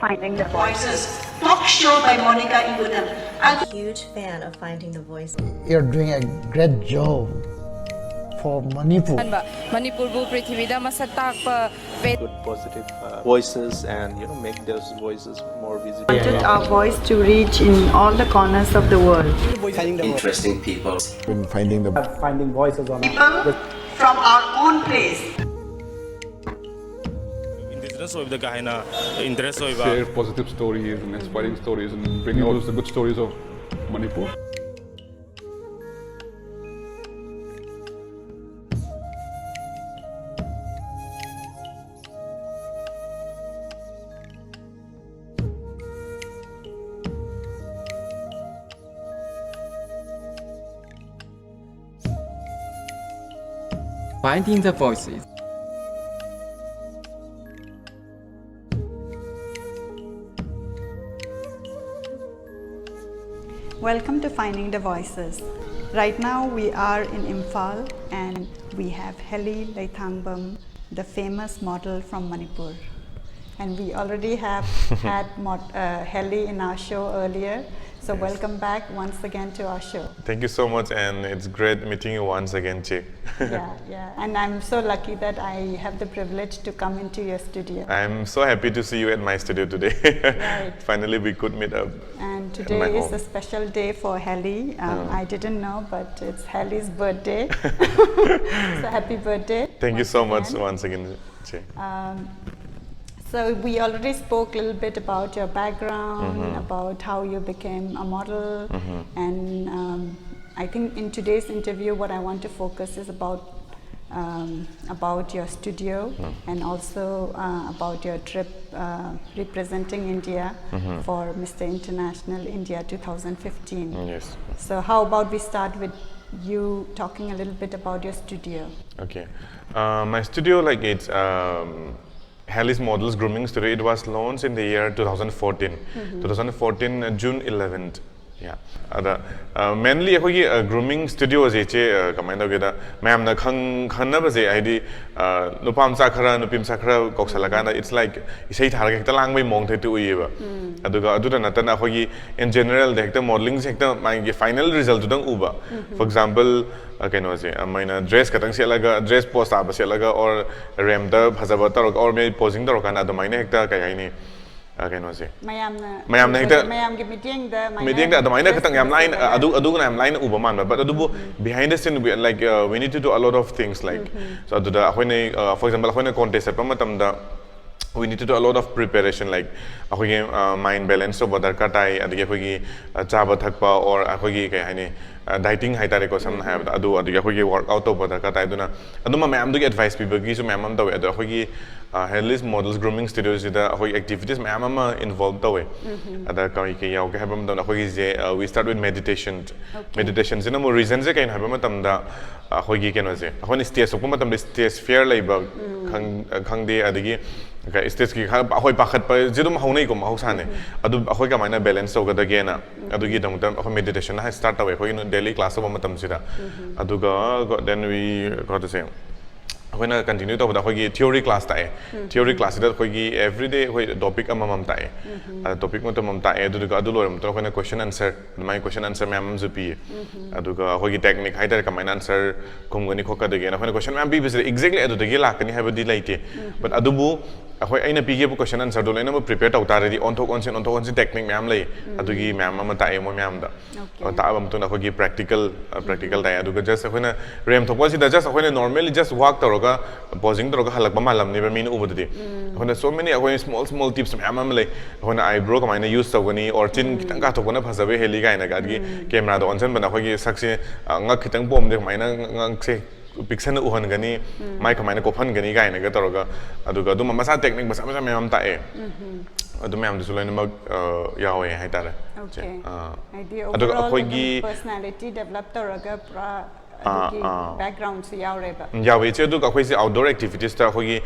Finding the Voices. Talk show by Monica Iguodam. I'm a huge fan of Finding the Voice. You're doing a great job for Manipur. Manipur bu prithivida masatak pa good positive voices and make those voices more visible. Wanted our voice to reach in all the corners of the world. Interesting people. Been finding voices on People from our own place. Share positive stories and inspiring stories and bring out the good stories of Manipur. Finding the Voices. Welcome to Finding the Voices. Right now we are in Imphal and we have Heli Laithangbam, the famous model from Manipur. And we already have had Heli in our show earlier. So welcome back once again to our show. Thank you so much, and it's great meeting you once again, Che. Yeah. And I'm so lucky that I have the privilege to come into your studio. I'm so happy to see you at my studio today. Right. Finally, we could meet up. And today is a special day for Heli. I didn't know, but it's Heli's birthday. So happy birthday. Thank you so much once again, Che. So we already spoke a little bit about your background, about how you became a model, and I think in today's interview what I want to focus is about your studio and also about your trip representing India for Mr. International India 2015. Yes. So how about we start with you talking a little bit about your studio? Okay. My studio, it's Heli's Models Grooming Studio. It was launched in the year 2014. 2014 June 11th. Yeah. Mainly, grooming studio is it's like in general the modeling final result. For example, dress dress post or ramda or maybe posing the mayam meeting the line but behind the scene we need to do a lot of things so for example contest we need to do a lot of preparation mind balance or dieting workout advice Heli's Models Grooming Studios activities involved. We start with meditation. Meditation is more reasons stage fear labor stage balance meditation start daily class then we got to say when I continue to the theory class, theory class every day topic topic question answer my question answer technique answer question exactly but question answer prepare technique practical just normally just walk posing so many small tips when eyebrow use or chin camera pixel mic technique personality developed background su yaureba yawe che du ka khoi se outdoor activities ta khoi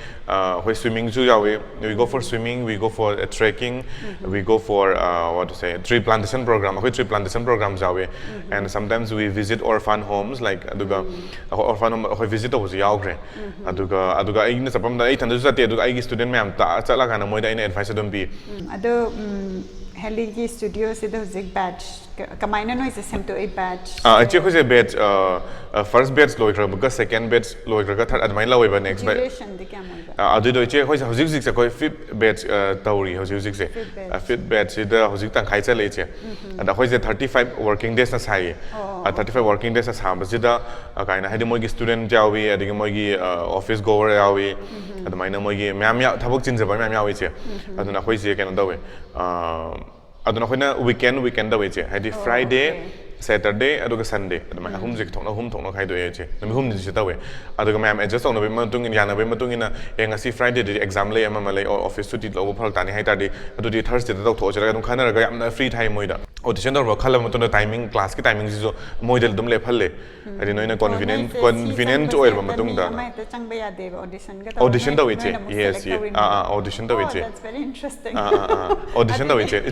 khoi swimming su yawe we go for swimming we go for trekking we go for what to say tree plantation program khoi tree plantation programs yawe and sometimes we visit orphan homes like aduga orphan home khoi visit to su yaw gre aduga ai na sapam da ai than du sa te aduga ai gi student ma'am ta chala kana moi da ina advice dum bi ado Heli ki studio se the zik batch kamaina no is a sem to a batch actually khoi se batch first batch loi khra ba second batch loi khra third admai la wei ba next batch duration de kya moiba adu do che khoi hojik zik se khoi fifth batch tauri hojik zik se fifth batch da hojik tang khai cha le che ada khoi se 35 working days na sai 35 working days na sam ba da kaina hadi moi gi student jawi adigi moi gi office goer yawi admaina moi gi myam ya thabok chin jaba myam yawi che aduna khoi se kaina dawe aduna khoina weekend da we che hadi Friday Saturday aduga Sunday adama hum jik thongna khai do ye che nami hum ji ta we aduga mam adjust on be matung in yana be matung in ngasi Friday de exam le ama le office suti lo phal tani hai ta de adu di Thursday da tho chara dum khana ga yamna free time moida audition da khala matung timing class ki timing ji jo moida dum le phal le adi noina convenient oil ba matung da mai ta chang ba ya de audition da we che yes audition da we che that's very interesting audition da we che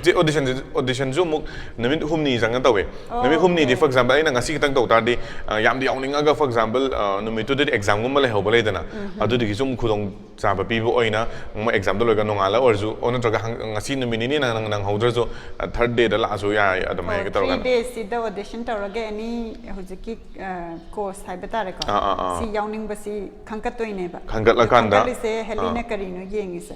audition jo muk nami hum ni jang da we humni di for example ina ngasi kitang to tardi yam di awning aga for example numitu de exam gum le hoba le dana adu di sum khudong cha ba pi bo oina mo exam do lo ga nongala orju on tra ga ngasi numini ni nang hodra jo third day da la so ya adamai ga tor ga 3 days si da audition tor ga ani hujiki course hai bata re ko si yawning ba si khangkat toine ba khangkat la kan da se helina karino yengi se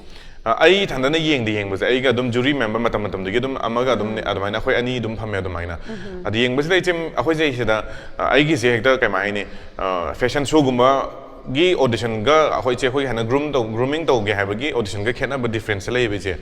ai thanda na yeng di yeng ba ai ga dum jury member matam de dum amaga dum adamaina khoi ani dum phame adamaina adi yeng ba se chim akhoi jai se da ai gi se hekta kai mai ni fashion show gumba gi audition ga akhoi che khoi hana grooming to ge ha ba gi audition ga khena ba difference le be che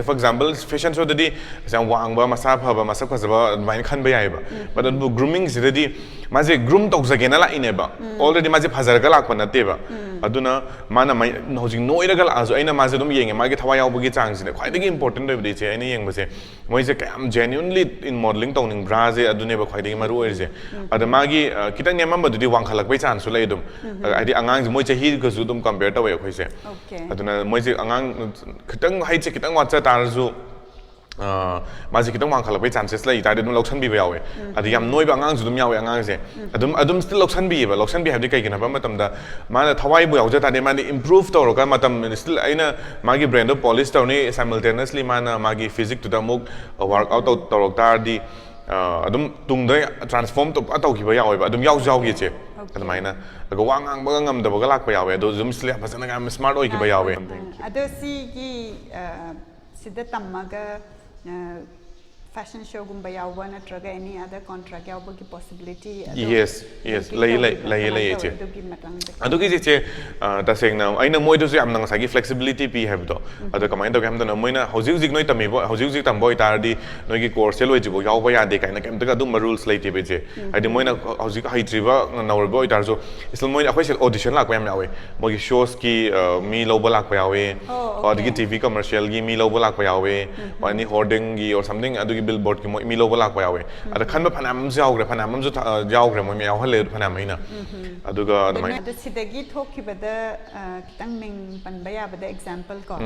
for example fashion show da di sam wang ba masa pha ba masa khwa ba mai khan ba yai ba but the grooming se da di ma je groom to za ge na la ine ba already ma je phazar ga lak pa na te ba aduna mana mai hojing noi ragal azu aina ma je dum yenge ma ge thawa yaw bugi chang sine khwai dagi important de che aina yeng ba se moi je kam genuinely in modeling tawning bra je adune ba khwai dagi maru er je adama gi kitang nemam ba dudi wang khalak bai chan su lai dum adi angang moi che hi ga zu dum compare ta wai khoi se aduna moi je angang kitang hai che kitang wa cha tar zu ma je kitang wang khalak bai chances lai ta de dum loksan bi ba yawe adi yam noi ba angang zu dum yawe angang se adum still loksan bi have de kai gina ba matam da ma na thawai bu yaw ja ta de ma ni improve to ro ka matam still aina ma gi brand of polish to ni simultaneously ma na ma gi physics to da muk workout to ro ta di adum tung dai transform to atau ki ba yawe ba adum yaw jaw gi che adamaina ga wang ang ba ngam da ba lak ba yawe do zum slap pa sana ga smart oi ki ba yawe ado si gi sida tamaga fashion show gumba yawa na traga any other contract yawa ki possibility yes lay che adu ki che ta seng na aina moi do am nang sagi flexibility pi have do adu kamai do kam na moina hojik noi tami bo hojik tam boy tar di noi ki course loi jibo yawa ya de kaina kam ta dum rules lay te be che adi moina hojik hai triba na wer boy tar so isl moina akhoi sel audition lak yam yawe mo ki shows ki mi lo balak pa yawe or ki tv commercial gi mi lo balak pa yawe or any hoarding gi or something adu billboard ki mi lo balak pa yawe ada khan ba phanam jaw gre phanam ju jaw gre mo mi yaw hale phanam ina aduga adamai adu sidagi thoki bada kitang ming pan ba ya bada example ko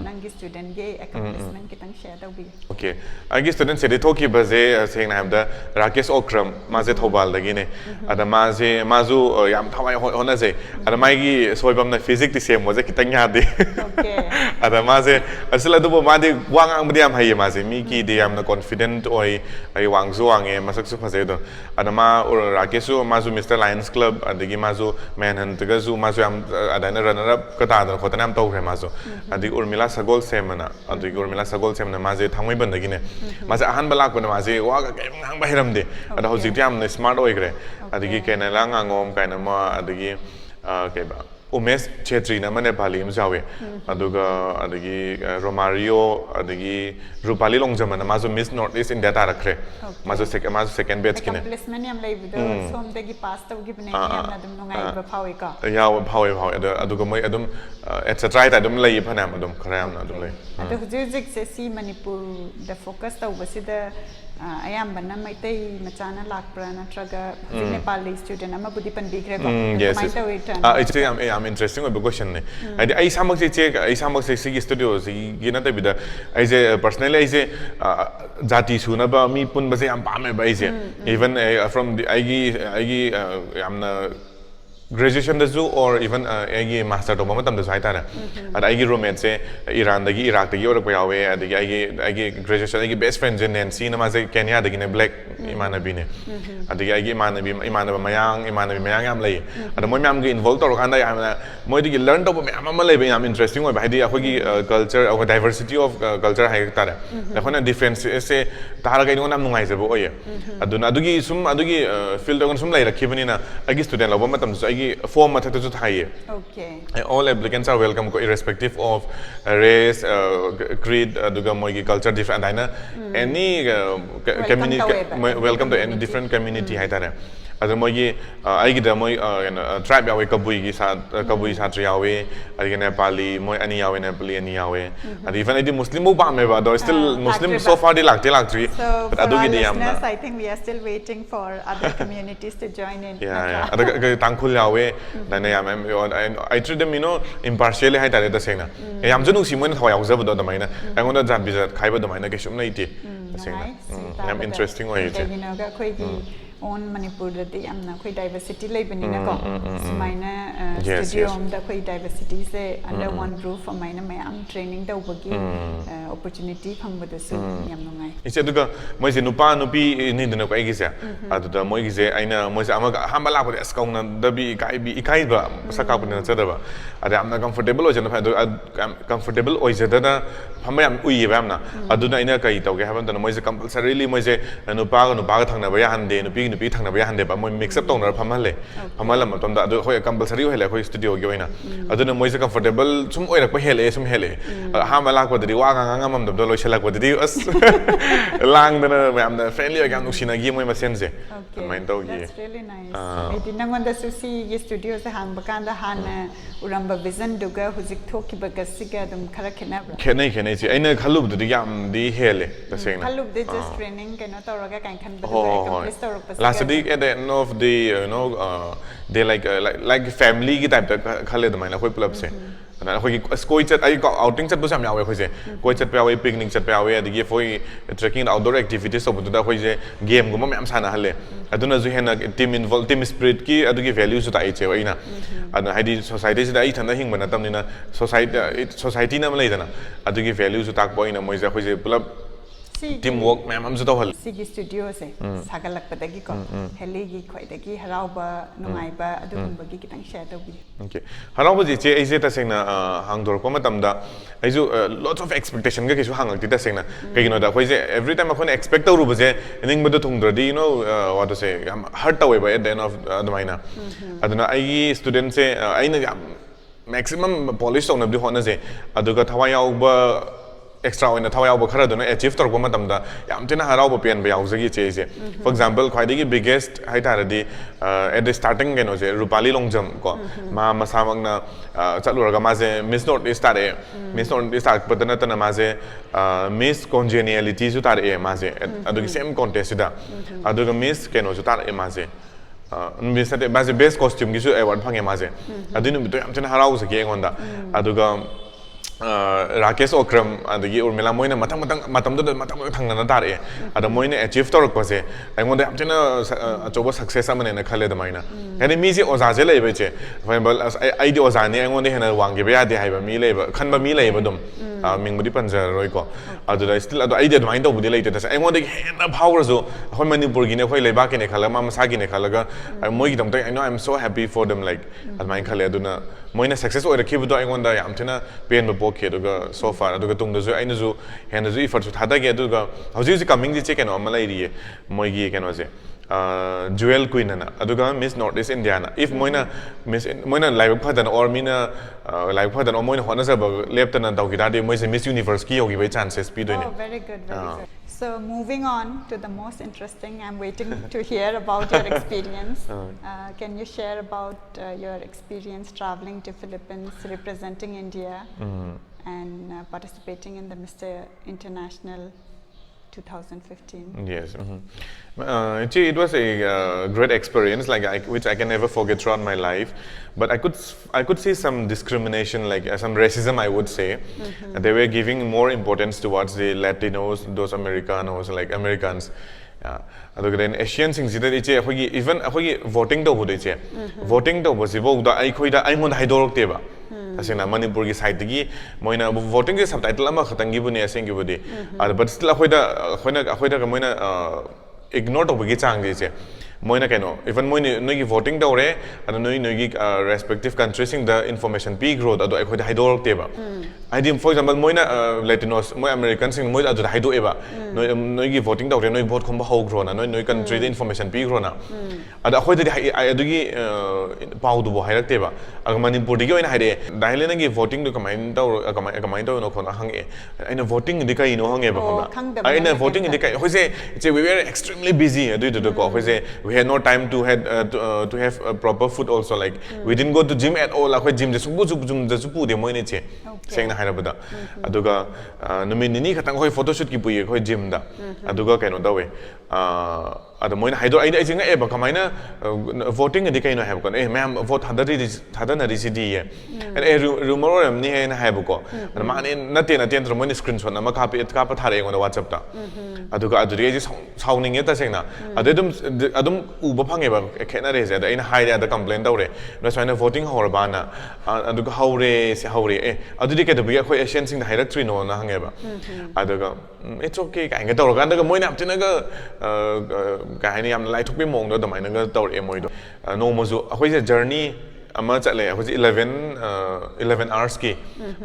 nangi student ge accomplishment kitang share da bi okay agi student se de thoki ba je seng na da Rakesh Okram ma je thobal dagi ne ada ma je mazu yam thawai hona je ada mai gi soibam na physics ti sem mo je kitang ya de okay ada ma je asla du ma de wang ang diam hai ma je mi ki de yam na confident oi ai wang zo ang e masak su phase do adama Rakesh mazu Mr Lions Club adigi mazu manhunt ga zu mazu am adana runner up ka ta da khotanam to khre mazu adigi Urmila Sagol semana adigi Urmila Sagol semana maze thangmai ban dagi ne maze ahan balak ban maze wa ga kai ngang ba hiram de ada hojik jam ne smart oi gre adigi kena la ngangom kaina ma adigi ke ba Umesh Chetri na mane Bali mjawe aduga adagi Romario adagi Rupali Longjama na mazu Miss Northeast India ta rakre mazu second batch kine accomplishment yam lai video som dagi pass to gi bne yam na dum ngai ba phawi ka ya phawi aduga moi adum etc ta adum lai phanam adum khram na adum lai adu hujik se si Manipur the focus ta ubasi da ayambana maitai machana lakpra natraga Nepali student ama budi panbigre ko Yes. maita return It's I'm interesting with question ne. I samak se check I samak se sigi studios gina ta bida I say personally I say jati suna ba mi pun ba se am pa me ba I say even from the I am na graduation da zu or even ai master to matam da saita na ad ai roommate se Iran da gi Iraq da gi or ko yawe ad ai graduation ai best friend in Nancy na ma se Kenya da gi ne black imana bi ne ad ai imana ba mayang am lai ad moi myam gi involve to kan da ya moi di learn to ba am lai ba am interesting ba di akho gi culture or diversity of culture hai ta da da khona difference se tar ga nam nungai se bo oye aduna adugi field da sum lai rakhibani na ai student lo ba matam so ai form method to thai okay all applicants are welcome irrespective of race creed duga moi culture different aina any community welcome to any different community hai tare adu moi ai gida moi tribe yawe kabui sa triawe ai Nepali moi ani yawe Nepali ani yawe and even I Muslim ba me ba do still Muslim so far they like three but adu gi listeners I think we are still waiting for other communities to join in yeah adu tangkhul yawe dana yam I treat them impartially hai tare da sena yam janu si moi na thwa yaw jab do da mai na ai ngon da jat bizat khai ba da mai na ke sum nei ti sena yam interesting oi che ga khoi gi on Manipur da amna khoi diversity lai bani na ko sumaina studio om da khoi diversity se under one roof amaina mai am training da ubagi opportunity phang ba da su yam ngai ise duga moi se nupa nupi ni dana ko ai gi se adu da moi gi se aina moi se amaga hamba la ba as kaung na da bi ikai ba saka ba na chada ba ada amna comfortable oi jana fa comfortable oi jada na phamba yam ui ba amna adu na ina kai tau ge haban da moi se compulsorily moi se nupa ga thang na ba ya hande nupi thang na ba ya hande ba moi mix up tong na phamale phamala ma tom da adu hoi compulsory hoi la hoi studio ge oina adu na moi se comfortable sum oi rak pa hele sum hele hamba la ko di wa ga mam da lo shala ko di as lang da na am da friendly ga nu sina gi moi ma sense main tau gi that's really nice I did not want to see ye studio se hang ba kan da han uramba vision duga huzik thoki ba ga siga dum khara khenabra khenai chi aina khalub du yam di hele da sena khalub de just training kana tawraga kan khan ba complete tawrak last week at the end of the they like family ki type da khale da mai na khoi pulap se na khoi koi chat ai outing chat bu sam yawe khoi se koi chat pe yawe picnic chat pe yawe adigi foi trekking outdoor activities sob da khoi je game gum mam sana hale aduna ju hena team involved team spirit ki adugi values ta ai che wa ina aduna haidi society se da ai thanda hing bana tam ni na society na malai dana adugi values tak boy na moi ja khoi je pulap teamwork ma'am am to hal sigi studio se sagalak padagi ko heli gi khoi dagi harau ba nungai ba adum bagi kitang share to bi okay harau ba ji che ai je ta seng na hang dor ko matam da ai ju lots of expectation ga ke su hang ti ta seng na ke gino da khoi je every time akhone expect to ru ba je ning ba da thung dor di what to say hurt away by at the end of the maina aduna ai student se ai na maximum polish on the hona je aduga thawai yaw ba extra oina thawai yaw ba khara do na achieve tor ko matam da yam tina harau ba pian ba yaw jagi che je for example khwai gi biggest hai tar di at the starting geno je Rupali Longjam ko ma masamang na chalu ga ma je Miss North East tare Miss North East patana tana ma je Miss Congeniality ju tare ma je adugi same contest da aduga Miss keno ju tare ma je Miss ate ma je best costume gi ju award phange ma je adinu to yam tina harau se ge ngon da aduga Rakesh Okram adagi urmila moina matang thangna na tare ada moina achieve tor ko se ai ngonde amchena achoba success amane na khale da maina yani mi je oza je lebe che for example ai di oza ne ngonde hena wangge ba de haiba mi leba khanba mi leba dum mingbudi panjar roi ko adu da still adu ai de main do budi leite ta ai ngonde hena power zo khoi Manipur gi ne khoi leba ke ne khala ma sa gi ne khala ga moi gi dam I know I'm so happy for them like at my khale aduna moina success oi rakhi bu do ai ngonda yam thena pain ba ke duga so far duga tung du aina ju hen ju effort thada ge duga hoji ji coming ji che keno amalai ri moi gi keno je Jewel Queen na aduga Miss North East India na if moina live phadan or mina live phadan or moina hona sa left na dau gida de moi se Miss Universe ki yogi by chances pi do ne very good so moving on to the most interesting I'm waiting to hear about your experience can you share about your experience traveling to Philippines representing India and participating in the Mr. International 2015. Yes. It was a great experience, which I can never forget throughout my life. But I could see some discrimination, some racism, I would say. They were giving more importance towards the Latinos, those Americanos, like Americans. Aduga then Asian sing sida iche even voting to bude che voting to bosibo da ai khoida ai mon haidorok teba asina Manipur gi side gi moina voting gi subtitle ama khatangi bune asing gi bude but still khoida moina ignore to gi chang gi che moina keno even moina noi gi voting to re and noi gi respective countries in the information p growth ado ai khoida haidorok teba I for example moina Latinos moi Americans sing moi ado haido eba noi gi voting to re noi vote khomba ho gro na noi country the information p gro na ada khoida adu gi pau du bo hairak teba ag Manipur gi oina haide dailena gi voting do kamain to no khona hange aina voting di kai no hange ba khona aina voting di kai hoise we were extremely busy adu do ko hoise we had no time to have proper food also, like we didn't go to gym at all. Like gym just supu de moi ne che seng na haira bada aduga numi nini khatang hoi photo shoot ki pui hoi gym da aduga kaino dawe ada moi na haido ai jinga e ba kamaina voting di kaino have kon ma'am vote hadana rcd and rumor am ni he na have ko ma ne na ten moi ni screenshot na ma ka pa thare ngona whatsapp ta aduga aduri ji sauning eta seng na adum uba phange ba khena re ja da ina haira da complain daure no saina voting hor ba na aduga haure se haure adudi ke da bi khoi asian sing da hairak tree no na hange ba aduga it's okay ka nga daur kan da moi na aptina ga ka ni am lai thuk bi mong do da mai na ga daur e moi do no mo zu khoi je journey ama chatle khoi 11 hours ki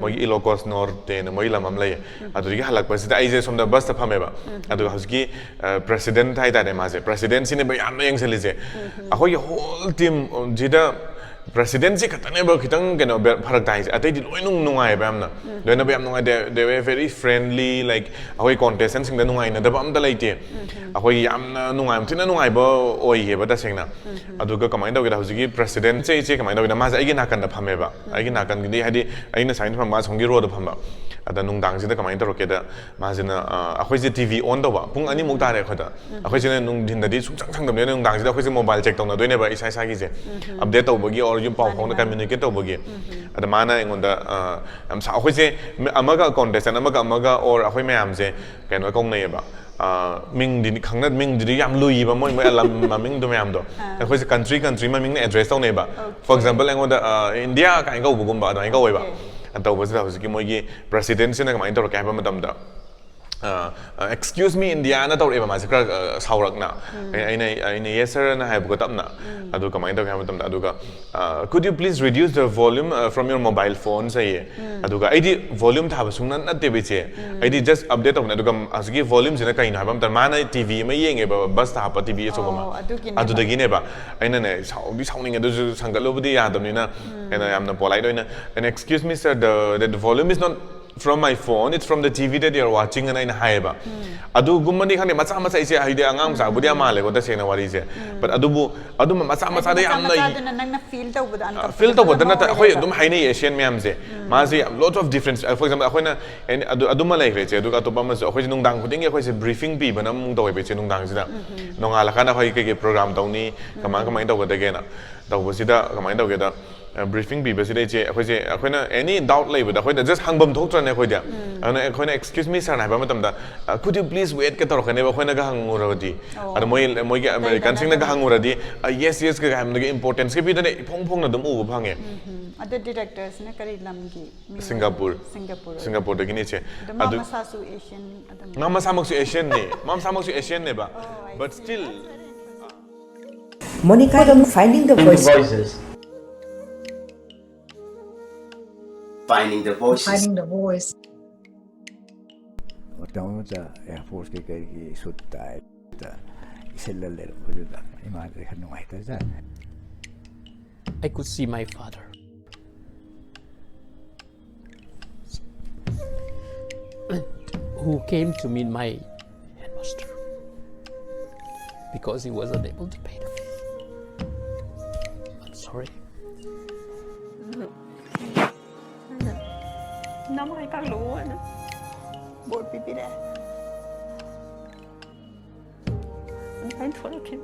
moi Ilocos Norte na moi lamam lai aduri halak pa sida ai je som da bus ta phame ba adu hauski president thai ta de ma je president sine ba yam yang seli je khoi whole team jida presidency katane ba kitang keno pharak tai se atai di loinung nungai ba amna loina ba am nungai they were very friendly, like ahoi contestants sing da nungai na da ba am da laite ahoi yam na nungai am tina nungai ba oi he ba da sengna aduga kamai da ga hauji president che kamai da ma ai gi nakan da phame ba ai gi nakan gi hadi ai na sign pham ba songi ro da pham ba ada nungdang sida kamai da roke da ma jina ahoi je tv on da ba pung ani muk da re khoda ahoi jina nung din da di sung chang dam ne nungdang sida ahoi je mobile check tong na doine ba isai sa gi je update to ba gi or yung pau phone communicate to bagi ada mana engonda am sa khoi se amaga contestant amaga or akhoi mayam se kaino kong nei ba ming din khangna ming di yam lui ba moi alam ming do mayam do khoi se country ma ming ne address to nei ba for example engonda India ka ga ubugum ba da ga oi ba antaw ba sa ki moi gi president sina ka mai to ka ba matam da excuse me India na tawre ba ma sikra saurak na ai yes sir na have got up na adu kamai da kam tam adu ka could you please reduce the volume from your mobile phone say adu ka ai volume tha ba sungna na te be che ai just update of na adu ka asgi volume jina kai na bam tar mana tv ma yenge ba bus tha pa tv so ma adu da gi ne ba ai na ne sauning adu sangal lo budi ya dam ni na ena yam na polite do na and excuse me sir the volume is not from my phone, it's from the TV that you're watching and I haiba. Adu gumani khane macha macha ise haide angam sa budia male ko ta sena wari se. But adu macha de am na feel to bud an feel to bud na ta khoi dum haine Asian myam se. Ma se lot of difference. For example, akhoi na adu malai re che adu ka to pa ma se akhoi nung dang khuding akhoi se briefing bi banam mung to be che nung dang sida. Nong ala kana khoi ke program taw ni kamang to ga de na. Taw bo sida kamang to ga da briefing bi basida che akhoi na any doubt lai bud akhoi just hangbam thok tran akhoi dia ana akhoi na excuse me sir na ba matam da could you please wait ka tor khane ba akhoi na ga hangura di ar moi ge American sing na ga hangura di yes ka ham na importance ke bi da phong na dum u bhange other directors na kari lam gi Singapore da gini che adu mama su Asian mama samak su Asian ne ba but still Monica finding the voices. Finding the voice. Otang sa Air Force kay sutay ta iselal ko da imagine kan no ita sa I could see my father. Who came to meet my headmaster because he was unable to pay the fee. I'm sorry. Nó mới có lúa nữa. Bột pipi đây. try talking.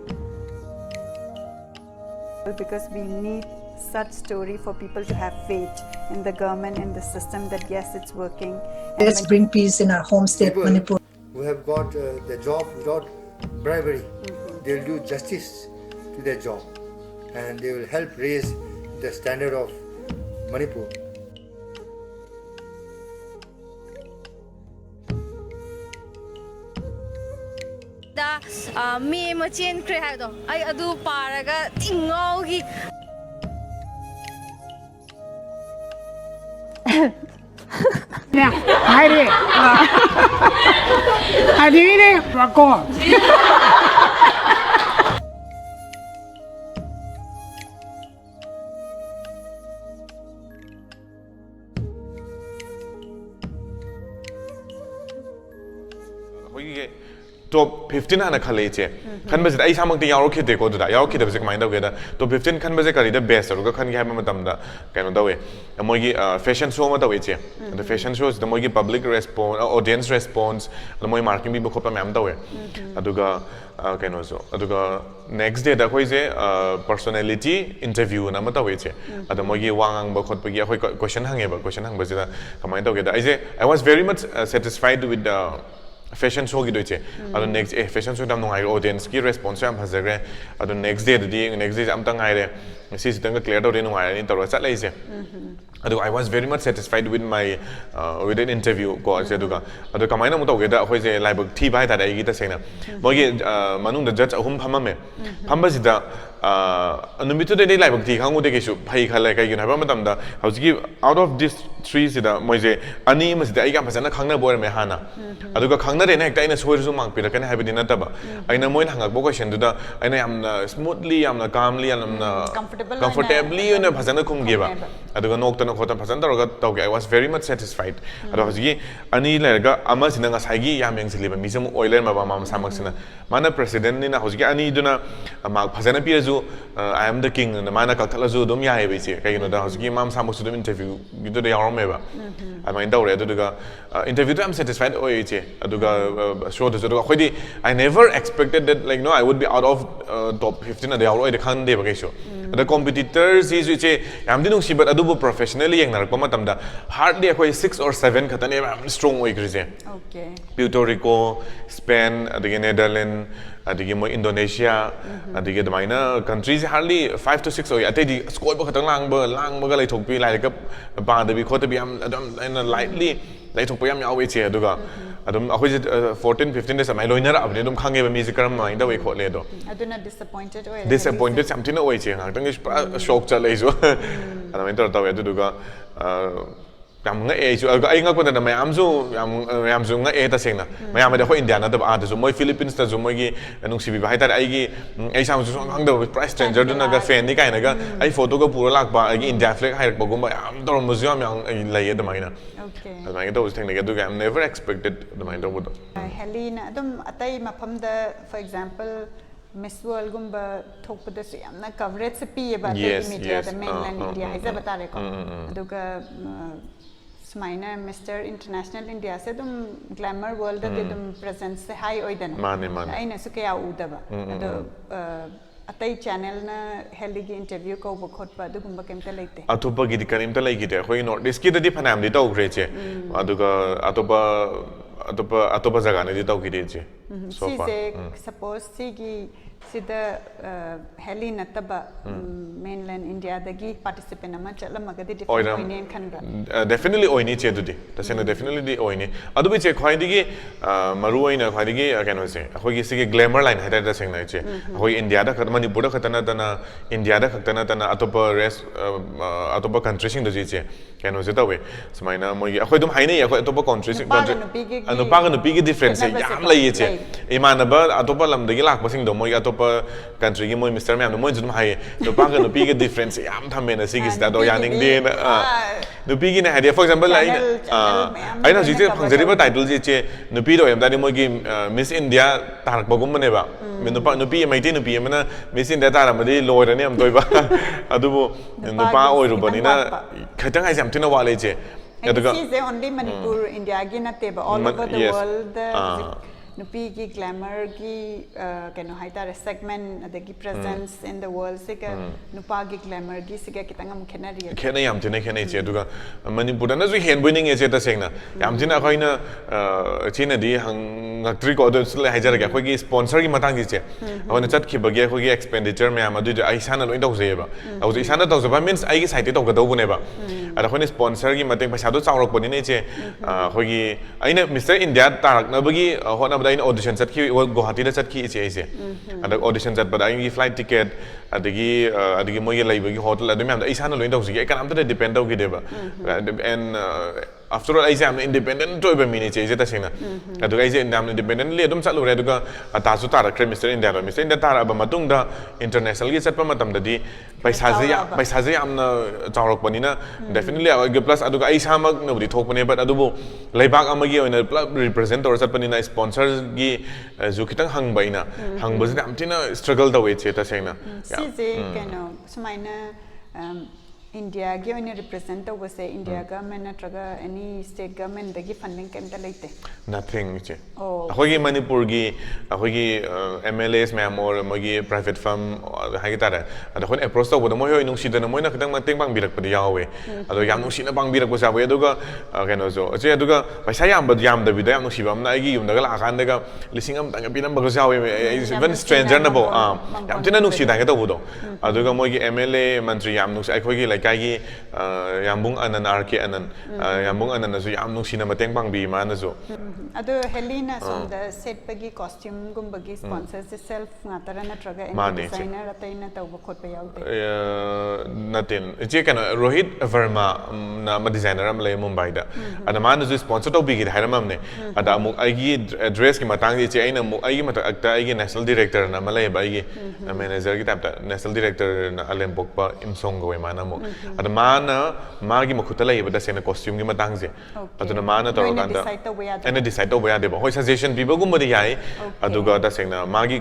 Because we need such story for people to have faith in the government, in the system, that yes, it's working. Let's bring peace in our home state, Manipur. Who have got the job without bribery, they'll do justice to their job, and they will help raise the standard of Manipur. Me machine kre hai do ai adu paraga ingaugi nè hai đi hai đi đi và con top 15 ana khale che khan ba ai samang ti yaw khite ko da yaw khite ba se mai da ge da top 15 khan ba se kari da best ro ga khan ge ha ma tam da kaino da we moi gi fashion show ma da we che the fashion shows the moi gi public response audience response the moi marking bi ko pa mam da we aduga kaino so aduga next day da khoi je personality interview na ma da we che ada moi gi wangang ba khot pa gi khoi question hang ba je da kamai da ge da I was very much satisfied with the fashion show ki doiche ado next fashion show dam ngai audience ki response am hazagre ado next day am ta ngai re si si tang clear do re ngai ni tor chat lai se ado I was very much satisfied with my with an interview ko se duga ado kamai na mu to ge da khoi se live thi bai ta dai gi ta sena mo gi manung da judge ahum phama me phamba si da numitu de live thi khangu de ke su phai khala kai gi na ba matam da hauji out of these three si da moi je ani ma si da ai ga phasana khangna boy me hana aduga khangna re na ekta ina soiru mang pira kan ha bi na ta ba aina moi hangak bo question du da aina yamna smoothly yamna calmly yamna comfortably na phasana khum ge ba aduga nok ta na khota phasana ta ga tau ge I was very much satisfied adu hauji ani la ga ama sina nga sai gi yam yang siliba mi sam oiler ma ba ma samak sina mana president ni na hauji ani du na ma phasana pi ju I am the king na mana ka thala ju dum ya he bi se kai no da hauji mam samak su dum interview gi du da yarom me ba I mind daw re du ga interview am satisfied oi che aduga show the aduga khoi di I never expected that like no I would be out of top 15 ade yaw oi de khan de ba kai show the competitors is che yam di nung si but adubu professionally yang narak pa matam da hardly khoi 6 or 7 khatane am strong oi gri je okay Puerto Rico Spain adige Netherlands adige mo Indonesia adige damaina countries hardly 5 to 6 oi ate di score ba khatang lang ba ga lai thok pi lai ka ba da bi khot bi am lightly lai thok pa yam yaw che aduga adum akhoi 14 15 days amai loiner abne dum khange ba music karam mai da wei kho le do aduna disappointed something oi che ngak tang is shock cha lei so adam inter taw aduga yam nga e chu ai ngak pa da mayam zu nga e ta sengna mayam da khoi India na da ba da zo moi Philippines ta zo moi gi nung sibi ba hai ta ai gi ai sam zu ang da price stranger du na ga fan ni kai na ga ai photo ga pura lak ba ai gi India flag hai ba gum ba am tor museum yang lai da mai na okay da mai da us thing ga du ga never expected da mai da bu Helena adum atai mafam da for example Miss World gumba thok pada su yamna coverage se pi ba media the mainland India hai za bata re ko aduga Smaina Mr. International India se dum glamour world de dum presence se high oidana mane aina su kya udaba ado atai channel na heligi interview ko bokhot pa dugumba kemta leite atopa gi karim ta lai gi de khoi north east ki de phanam di taw gre che aduga atopa jaga ne di taw gi de che so far suppose si sida heli nataba mainland India dagi participant ama chala magadi different name khanra definitely oini che dudi tasena definitely oini adu bi che khoi digi maru oina khoi digi kano se khoi gi sig glamour line hata da sengna che khoi India da khat Manipur da khatana dana India da khatana dana atopa country sing da ji che kano se tawe smaina moi khoi dum hainai khoi atopa country sing anu pa ga no big difference yam lai che imana ba atopa lam dagi lak pasing do moi country gi moi Mr. Ma'am moi zum hai to pa ga no pi ga difference yam tham me na sig is da do yaning de na no pi gi na idea for example like ai na ji che phangjari ba title ji che no pi do yam da ni moi gi Miss India tarak ba gum ne ba me no pa no pi mai te no pi me na Miss India ta ra ma di loi da ne am toi ba adu bo no pa oi ru ba ni na khatang ai jam tin wa le che and this is only Manipur India gi na te ba all over the world nupi ki glamour ki kano haitare segment adagi presence in the world sika nupa ki glamour ki sika kitang am khenari khena yam thine khena che aduga manipur na ju hen boining e che ta sengna yam thina khoina china di hang ngakri ko do sle hajar ga khoi gi sponsor gi matang gi che awna chat ki bage khoi gi expenditure me am adu ai sana loi dau je ba au ji sana dau ba means ai gi site to ga dau bu ne ba ada khoi sponsor gi mateng paisa do chawrok boni ne che khoi gi aina Mr. India tarak na bagi hona bada in audition chat ki Guwahati da chat ki che ise ada audition chat bada ai flight ticket adagi moi lai bagi hotel adami am ai sana loi dau ji kan am ta depend dau gi de ba and after all I am independent to be mini che ta sina adu ai am independent le dum chat lu re duga ata su tarak Mr. India tarak ba matung da international gi chat pa matam da di paisa je am na chawrok bani na definitely ag plus aduga ai samak no di thok bani but adubu leibak amagi oina represent or chat pani na sponsors gi ju kitang hang baina hang buzna am tina struggle da way che ta sina si je kano sumaina India gi oina represent was say India government natraga any state government dagi funding kem ta leite nothing che ahogi Manipur gi ahogi MLAs ma'am or mogi private firm hai tara ado khon approach to bodo moi hoi nung sidana moi na kitang mateng bang birak padi yawe ado yam nung sina bang birak ko sa we aduga kano so che aduga paisa yam bad yam da bida yam nung sibam na igi yum daga la kan daga lising am tanga pinam bago sa we even stranger na bo yam tina nung sidang ka to bodo aduga mogi MLA mantri yam nung ai khoi gi like kai yambung anan RK anan yambung anan so yam nung sina mateng bang bi ma na so ado Helena so the set bagi costume gum bagi sponsors itself ngatara na traga and designer ataina tawba khot pa yaw natin che kana Rohit Verma na ma designer am le Mumbai da ada man is sponsor to bigi hairam ne ada mu aigi dress ki matang che aina mu aigi mata akta aigi national director na malai ba aigi manager ki tapta national director na Alem Pokpa Imsong go mana mu ada mana magi makhuta lai ba da sena costume ki matang je aduna mana to kanda and decide to ba de ba hoi suggestion people gum bari yai aduga da sena magi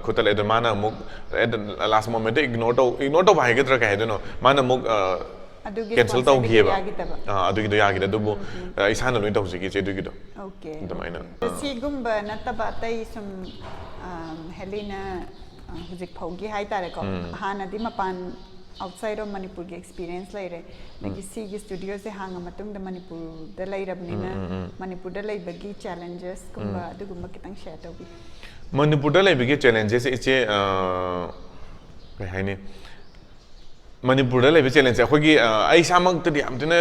khuta le da mana mu at the last moment ignore to ba ge tra ka he no mana mu cancel to gi ba adugi do yagi da dubu isana loi to ji che dugi do okay da maina si gum ba na ta ba tai sum Helena hujik phaugi hai tare ko hana di mapan outside of Manipur ki experience laire like si gi studio se hanga matung da Manipur da lairabnina Manipur da lai bagi challenges kumba adugumba kitang share to bi Manipur da lai bagi challenges iche kai haini Manipur da lai bagi challenge khoi gi ai samak tadi am tine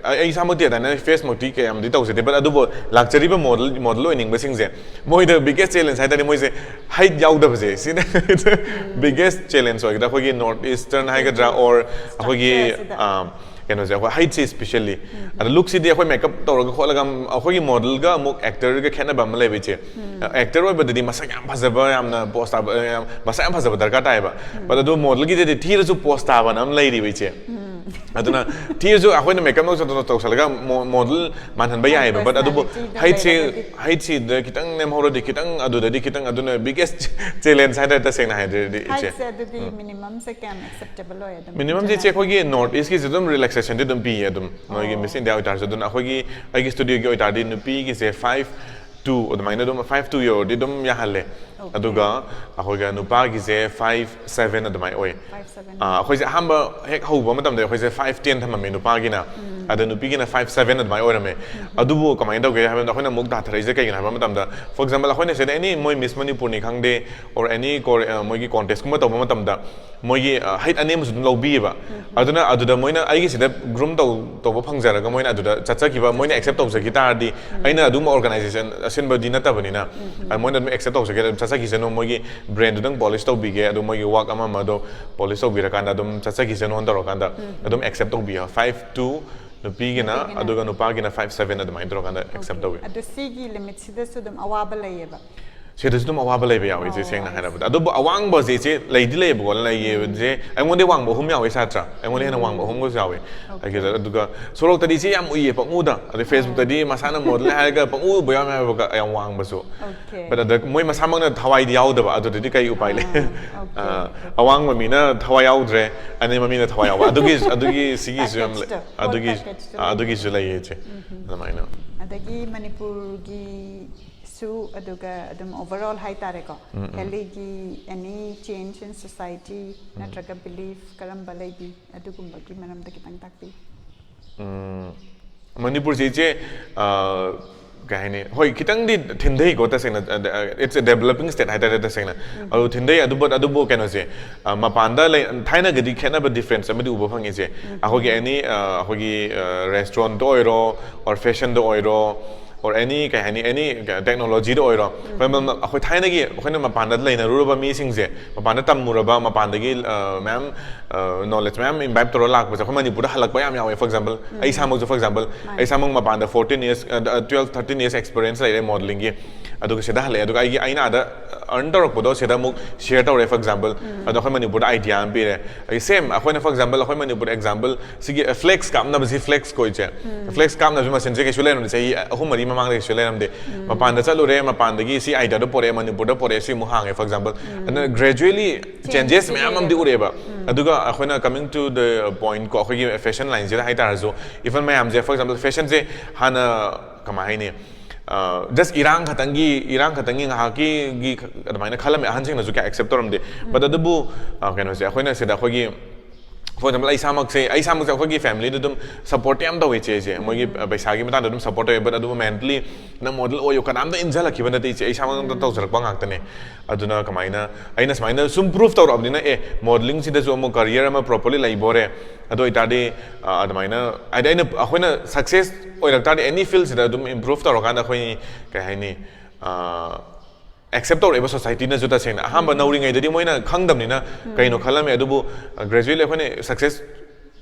ai samak ti da na face moti ke am di tau se te but adubo luxury ba model oining ba sing je moi the biggest challenge hai tani moi se height yaw da ba je sin biggest challenge oi da khoi gi north eastern hai ga dra or khoi gi kano je height se especially ada look si de khoi makeup to ga khola gam khoi gi model ga muk actor ga khena ba ma le be che actor oi ba di masak yam phajaba yam na post ba masak yam phajaba darka tai ba but adu model gi de thir su post ba nam lai ri be che aduna thir su akhoi na makeup no to salaga model man han ba yai ba but adu height se de kitang nem horo de kitang adu de kitang aduna biggest challenge hai da seng na hai de che adu minimum se kam acceptable oi minimum je che khoi gi north east ki sedum relaxation de dum pi adum noi gi misin da utar so dun akhoi gi ai studio gi utar din pi gi se 5'2" or the minor dum 5'2" yo de dum ya halle aduga akhoi ga nupa gi se 5'7" at mai oi 5'7" akhoi se hamba hek ho ba matam de akhoi se 5'10" thama me nupa gi na adu nupi gi na 5'7" at mai oi me adubu kamai da ge ha akhoi na muk da thrai je kai na ba matam da for example akhoi ne se any moi Miss Manipur ni khang de or any moi gi contest kuma to ba matam da moi gi height anem su dum lobi ba aduda moi na ai gi se da groom to ba phangjar ga moi na aduda chacha ki ba moi na accept to se gi ta di aina adum organization asin ba dinata bani na moi na accept to se gi chacha ki se no moi gi brand dang polish to bi ge adu moi gi work ama ma do polish to bi ra kan adum chacha ki se no ndaro kan da adum accept to bi 5'2" nupi gi na aduga nupa gi na 5'7" adum indro kan da accept to bi adu si gi limit si da su dum awaba lai ba se da dum awaba lai ba yawi je seng na hara ba adu awang ba je lai di lai bo lai ye je ai ngon de wang bo hum yawi sa tra ai ngon de na wang bo hum go yawi ai ge aduga sorok tadi si yam uye pa muda adu Facebook tadi masana model ha ga pa u bo yam ba ai wang ba so but adu moi masamang na thawai di yaw da ba adu de kai upai le awang ma mi na thawai yaw dre ani ma mi na thawai yaw adugi sigi su adugi su lai ye che na mai na adagi Manipur gi su aduga adum overall hai tare ko heligi any change in society natraga belief karamba laibi adugumba ki manam da kitang takpi Manipur je kahini hoi kitang di thindai ko ta sena it's a developing state hai ta sena adu thindai adu keno je mapanda lai thaina gadi khena ba difference amadi ubo phangi je ahogi any ahogi restaurant do oiro or fashion do oiro or any technology do oiro akoi thaina gi akhoi mapanda laina ru ba mi sing je mapanda tamuraba mapanda gi ma'am knowledge ma'am imbibe to lak ba khoi manipur halak ba yam yawe for example ai samong for example ai samong mapanda 14 years 12 13 years experience lai modeling gi adu sida hale adu ai gi aina da earn torok bodo sida muk share tore for example adu khoi manipur idea am pire ai same akhoi for example akhoi manipur example sigi flex kam na basi flex koi che flex kam na juma sense ke shule no sei ahumari mamang le shule namde mapanda chalure mapanda gi si idea do pore manipur do pore si mu hange for example and gradually changes me am di ureba aduga akhoi coming to the point ko akhoi fashion line je hai tar zo even my am je for example fashion je hana kama hai ne just irang khatangi ngaki gi admaina khalam ahan sing na zu ka accept toram de but adabu keno se akhoi na se da khoi for example ai samak se akhoi gi family dum support yam da we che moi gi paisa gi mata dum support but adu mentally na model oyo kanam da injala ki bana ti che ai samak da tawsar pa ngak tane aduna kamaina aina smaina sum proof tor abdina modeling si da zo mo career ma properly lai bore ado itadi admaina aina akhoi na success oirak tadi any field si da dum improve tor kan akhoi ka haini accept tor eba society na juta sena ahamba nauring ai dadi moina khangdam ni na kaino khalame adubu gradually akhoi success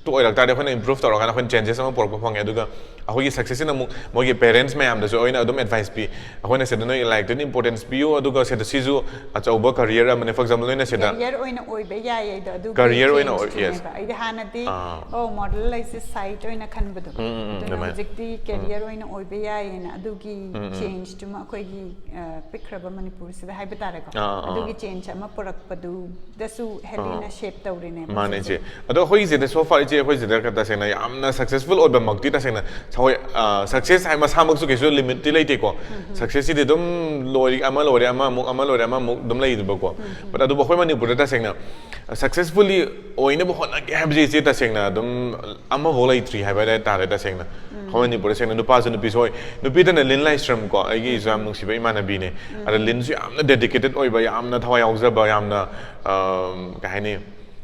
to oirak tadi akhoi improve tor kan akhoi changes ama pork phang aduga akhoi success na mogi parents mayam da so oina adum advice pi akhoi na sedano like the importance pi aduga sed sizu achauba career amane for example oina seda career oina oibe ya ya da adu career oina yes ai da hanati model like site oina khanbadu project career oina oibe ya ina adugi change to ma akhoi gi pikraba manipur sida haiba tare ko adugi change ama porak padu dasu helina shape tawrine mane je ado akhoi je so far je akhoi je da ka ta sena amna successful oiba makti ta sena chawai success hai ma samak su ke so limit ti laite ko success di dum lori ama muk dum lai du ko but adu akhoi manipur ta sena successfully oina bo hona ke habje je ta sena dum ama volai tri hai ba ta ta sena khoi manipur sena nupa su nupi soi nupi ta na lin lai strum ko ai gi exam nung si ba imana bi ne ada lin su amna dedicated oi ba amna thawai auza ba amna ka hai ni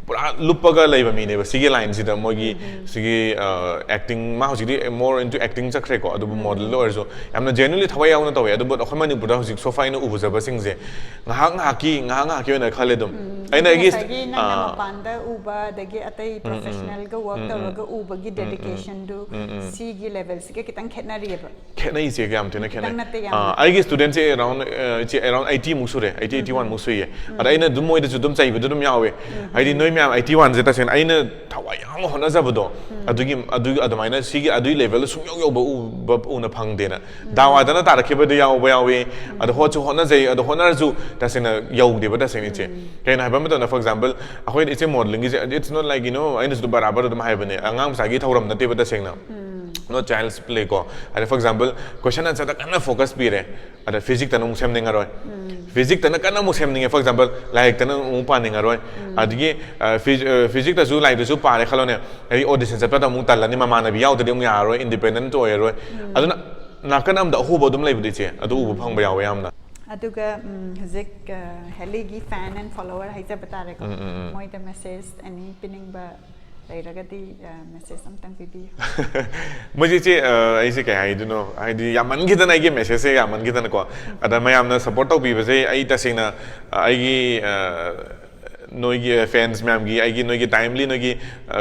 pura lupaga laiba mi ne ba sigi line si da mogi sigi acting ma hoji di more into acting chakre ko adu model lo so amna genuinely thawai yauna tawe adu but khomani buda hoji so fine ubuza ba sing je ngha ki na khale dum aina gi na panda uba dagi atai professional ga work tawga uba gi dedication do sigi level sigi kitang khetna ri ba khetna ise ga am tena khetna ai gi student se around 80 musure 81 musuye ada aina dum moi da dum chai bu dum yawe ai di noi myam 81 zeta sen aina thawai yang hona zabado adugi adamaina sigi adui level sung yong yoba u na phang dena dawa dana tar kheba de yaw ba yawe adu ho chu hona jai adu hona ju ta sen yaw de ba ta sen che kaina ba ma for example akhoi it's modeling is it's not like aina su barabar dum hai bane angam sagi thauram na te ba ta sen na no child's play ko and for example question answer ta kana focus pi re ada physics tanung sem ninga roi physics tana kana mu sem ninga for example like tana mu pa ninga roi adigi physics ta zu like su pa re khalone ai audition sa ta mu tal ni mama na bi yaw de mu ya roi independent to roi aduna nakana am da hu bodum lai budi che adu u phang ba yaw yam na aduga zik heligi fan and follower haisa batare ko moi the message ani pinning ba lairagadi message samtang bibi mujhe che ai se kai ai du no ai di yaman gidan ai ge message se yaman gidan ko ada mayam na support to bi se ai ta sing na ai gi noigi fans ma'am gi ai gi noigi timely noigi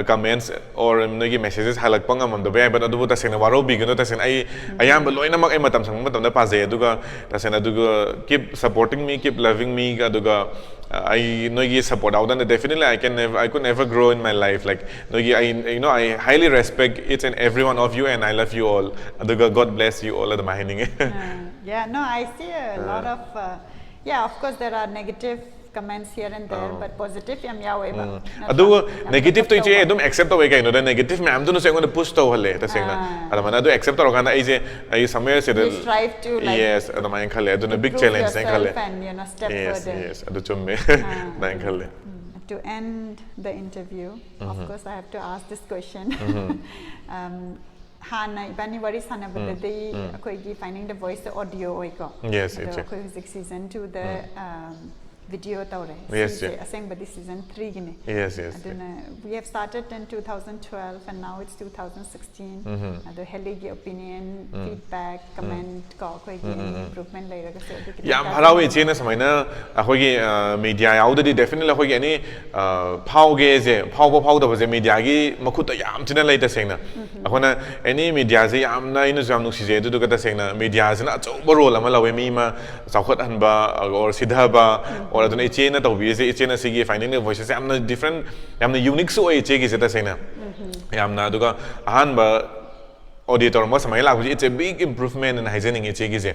comments or noigi messages halak pangam am do ba but adu ta sena waro bi gno ta sena ai ayam ba loina mak ai matam sang matam na pa je aduga ta sena aduga keep supporting me keep loving me aduga I noigi support out and definitely I could never grow in my life like noigi I highly respect each and every one of you and I love you all aduga God bless you all at the mining yeah no I see a lot of yeah of course there are negative comments here and there, but positive yam yawe ba. Adu negative to iche edum accept away kaino da negative me am tu no se ngone push to halle ta sengna ada mana adu accept ro kana ai somewhere se you strive to like yes ada mai khale adu na big challenge ne khale and you know step further. Yes adu chumme na khale. To end the interview, of course I have to ask this question. Hana ibani wari sana badade akoigi finding the voice the audio oiko. Yes, it's a music season 2 the video tawre. Yes, aseng badi season 3 gine. Yes. We have started in 2012 and now it's 2016. Ado heligi opinion, feedback, comment ko akoigi improvement lairaga se. Yam harawi chena samaina akoigi media yaudadi definitely akoigi ani phauge je phau da baje media gi makhuta yam china laita sengna. Akona any media se yamna inu jam nuksi je du ka ta sengna media se na choba role ama lawe mi ma chawkhat hanba or sidha ba or aduna iche na tawbi se iche na sigi finding the voices yamna different yamna unique so iche gi se ta sengna yamna duga ahan ba auditor mo samai la it's a big improvement in hygienic iche gi je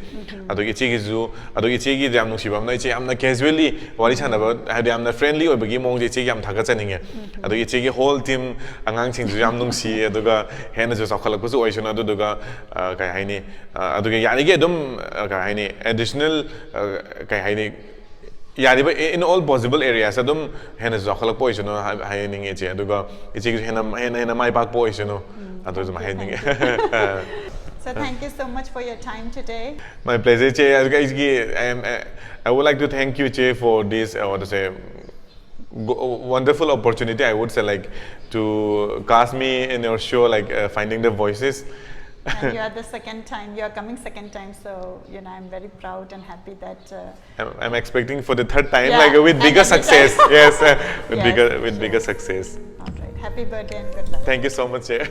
adu iche gi zu adu iche gi yam nuksi bam na iche yamna casually wali chana ba hadi yamna friendly oi bagi mong je iche gi yam thaga chaninge adu iche gi whole team angang ching ju yam nungsi aduga hena ju sakhala ku su oisuna adu duga kai haini adu ge yani ge dum kai haini additional kai haini yari ba in all possible areas adum hena ju sakhala poisuna haini iche aduga iche gi hena mai bak poisuna adu ju haini So thank you so much for your time today. My pleasure, Che. I would like to thank you, Che, for this wonderful opportunity. I would say, like, to cast me in your show, like Finding the Voices. And you are the second time. You are coming second time, so you know I'm very proud and happy that. I'm expecting for the third time, like with bigger success. Yes, with bigger success. All right. Happy birthday and good luck. Thank you so much, Che.